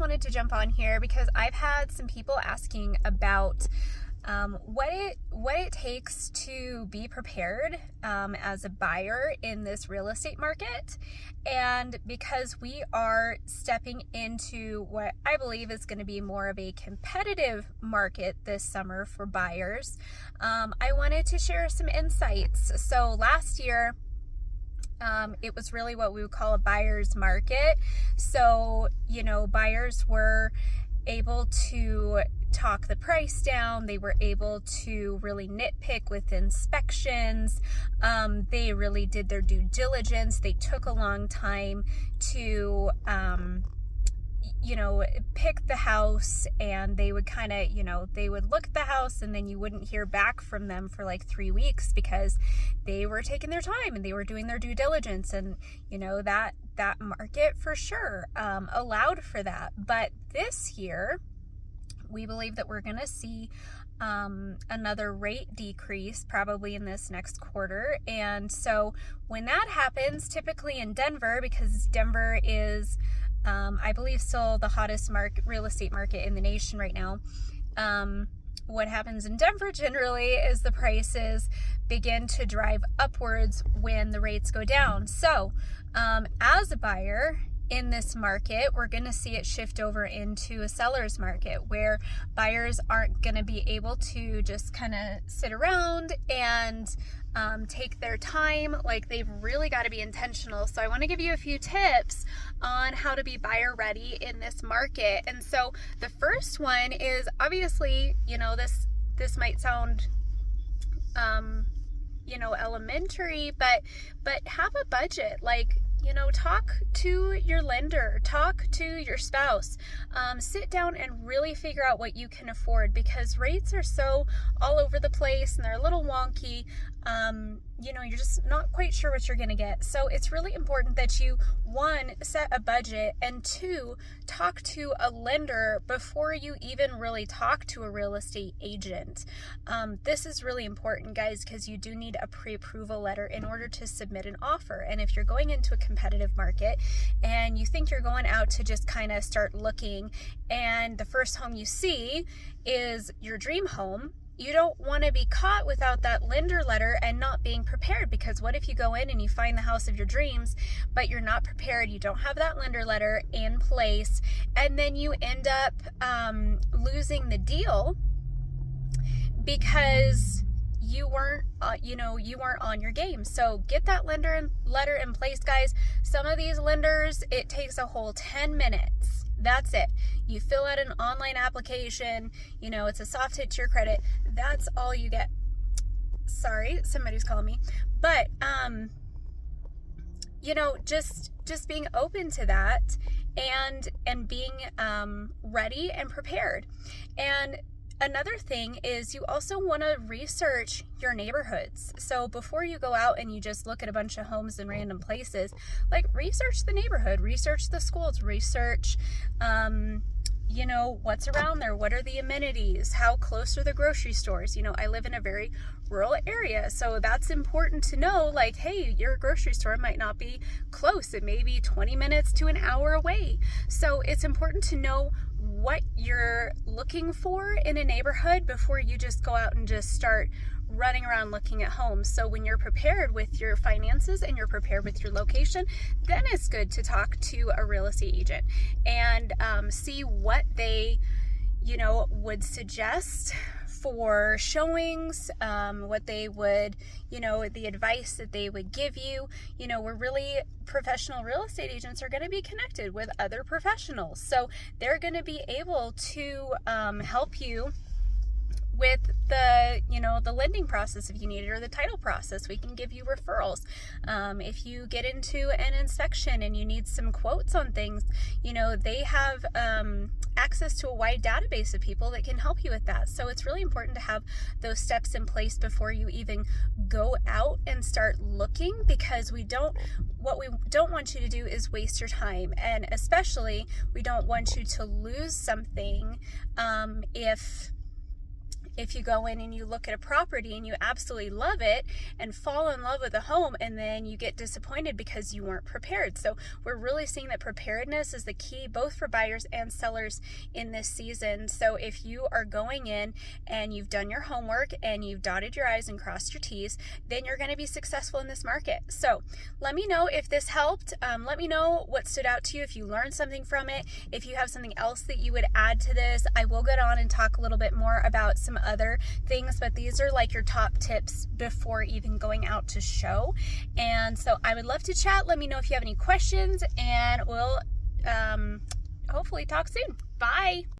wanted to jump on here because I've had some people asking about what it takes to be prepared as a buyer in this real estate market. And because we are stepping into what I believe is going to be more of a competitive market this summer for buyers, I wanted to share some insights. So last year, it was really what we would call a buyer's market. So, buyers were able to talk the price down. They were able to really nitpick with inspections. They really did their due diligence. They took a long time to, pick the house, and they would kind of, they would look at the house and then you wouldn't hear back from them for like 3 weeks because they were taking their time and they were doing their due diligence. And, that market for sure allowed for that. But this year, we believe that we're going to see another rate decrease probably in this next quarter. And so when that happens, typically in Denver, because Denver is, I believe, still the hottest real estate market in the nation right now, what happens in Denver generally is the prices begin to drive upwards when the rates go down. So as a buyer in this market, we're going to see it shift over into a seller's market where buyers aren't going to be able to just kind of sit around and take their time. Like, they've really got to be intentional. So I want to give you a few tips on how to be buyer ready in this market. And so the first one is, obviously, this might sound elementary, but have a budget. Like, talk to your lender, talk to your spouse, sit down and really figure out what you can afford, because rates are so all over the place and they're a little wonky. You're just not quite sure what you're going to get. So it's really important that you, one, set a budget, and two, talk to a lender before you even really talk to a real estate agent. This is really important, guys, because you do need a pre-approval letter in order to submit an offer. And if you're going into a competitive market and you think you're going out to just kind of start looking, and the first home you see is your dream home, you don't want to be caught without that lender letter and not being prepared, because what if you go in and you find the house of your dreams, but you're not prepared, you don't have that lender letter in place, and then you end up losing the deal because you weren't on your game. So get that letter in place, guys. Some of these lenders, it takes a whole 10 minutes. That's it. You fill out an online application, it's a soft hit to your credit. That's all you get. Sorry, somebody's calling me. But, just being open to that and being ready and prepared. And another thing is, you also want to research your neighborhoods. So before you go out and you just look at a bunch of homes in random places, like, research the neighborhood, research the schools, research, what's around there, what are the amenities, how close are the grocery stores. I live in a very rural area, so that's important to know. Like, hey, your grocery store might not be close. It may be 20 minutes to an hour away. So it's important to know what you're looking for in a neighborhood before you just go out and just start running around looking at homes. So when you're prepared with your finances and you're prepared with your location, then it's good to talk to a real estate agent and see what they would suggest for showings, what they would, the advice that they would give you. We're really, professional real estate agents are going to be connected with other professionals. So they're going to be able to help you with the lending process if you need it, or the title process. We can give you referrals. If you get into an inspection and you need some quotes on things, they have access to a wide database of people that can help you with that. So it's really important to have those steps in place before you even go out and start looking, because what we don't want you to do is waste your time. And especially, we don't want you to lose something if you go in and you look at a property and you absolutely love it and fall in love with a home, and then you get disappointed because you weren't prepared. So we're really seeing that preparedness is the key both for buyers and sellers in this season. So if you are going in and you've done your homework and you've dotted your I's and crossed your T's, then you're going to be successful in this market. So let me know if this helped. Let me know what stood out to you, if you learned something from it, if you have something else that you would add to this. I will get on and talk a little bit more about some other things, but these are like your top tips before even going out to show. And so I would love to chat. Let me know if you have any questions, and we'll hopefully talk soon. Bye.